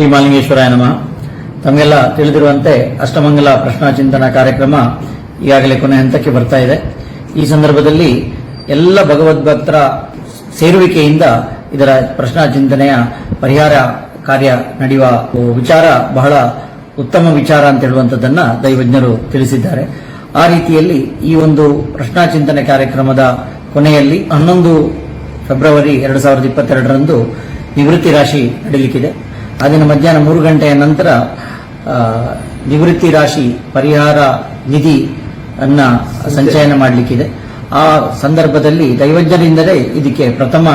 ಶ್ರೀ ಮಾಲಿಂಗೇಶ್ವರಾಯ ನಮಃ. ತಮಗೆಲ್ಲ ತಿಳಿದಿರುವಂತೆ ಅಷ್ಟಮಂಗಲ ಪ್ರಶ್ನಾಚಿಂತನ ಕಾರ್ಯಕ್ರಮ ಈಗಾಗಲೇ ಕೊನೆ ಹಂತಕ್ಕೆ ಬರ್ತಾ ಇದೆ. ಈ ಸಂದರ್ಭದಲ್ಲಿ ಎಲ್ಲ ಭಗವದ್ಭಕ್ತರ ಸೇರುವಿಕೆಯಿಂದ ಇದರ ಪ್ರಶ್ನಾಚಿಂತನೆಯ ಪರಿಹಾರ ಕಾರ್ಯ ನಡೆಯುವ ವಿಚಾರ ಬಹಳ ಉತ್ತಮ ವಿಚಾರ ಅಂತ ಹೇಳುವಂಥದ್ದನ್ನ ದೈವಜ್ಞರು ತಿಳಿಸಿದ್ದಾರೆ. ಆ ರೀತಿಯಲ್ಲಿ ಈ ಒಂದು ಪ್ರಶ್ನಾಚಿಂತನೆ ಕಾರ್ಯಕ್ರಮದ ಕೊನೆಯಲ್ಲಿ 11 ಫೆಬ್ರವರಿ 2022ರಂದು ನಿವೃತ್ತಿ ರಾಶಿ ನಡೀಲಿಕ್ಕಿದೆ. ಆ ದಿನ ಮಧ್ಯಾಹ್ನ 3 ಗಂಟೆಯ ನಂತರ ನಿವೃತ್ತಿ ರಾಶಿ ಪರಿಹಾರ ನಿಧಿ ಅನ್ನ ಸಂಚಯನ ಮಾಡಲಿಕ್ಕಿದೆ. ಆ ಸಂದರ್ಭದಲ್ಲಿ ದೈವಜ್ಞರಿಂದಲೇ ಇದಕ್ಕೆ ಪ್ರಥಮ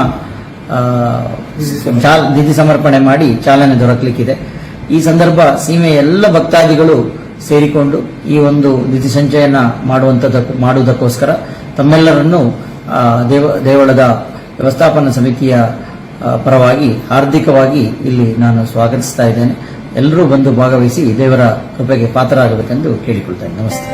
ನಿಧಿ ಸಮರ್ಪಣೆ ಮಾಡಿ ಚಾಲನೆ ದೊರಕಲಿಕ್ಕಿದೆ. ಈ ಸಂದರ್ಭ ಸೀಮೆಯ ಎಲ್ಲ ಭಕ್ತಾದಿಗಳು ಸೇರಿಕೊಂಡು ಈ ಒಂದು ನಿಧಿ ಸಂಚಯನ ಮಾಡುವುದಕ್ಕೋಸ್ಕರ ತಮ್ಮೆಲ್ಲರನ್ನೂ ದೇವಳದ ವ್ಯವಸ್ಥಾಪನಾ ಸಮಿತಿಯ ಪರವಾಗಿ ಹಾರ್ದಿಕವಾಗಿ ಇಲ್ಲಿ ನಾನು ಸ್ವಾಗತಿಸ್ತಾ ಇದ್ದೇನೆ. ಎಲ್ಲರೂ ಬಂದು ಭಾಗವಹಿಸಿ ದೇವರ ಕೃಪೆಗೆ ಪಾತ್ರರಾಗಬೇಕೆಂದು ಕೇಳಿಕೊಳ್ತೇನೆ. ನಮಸ್ತೆ.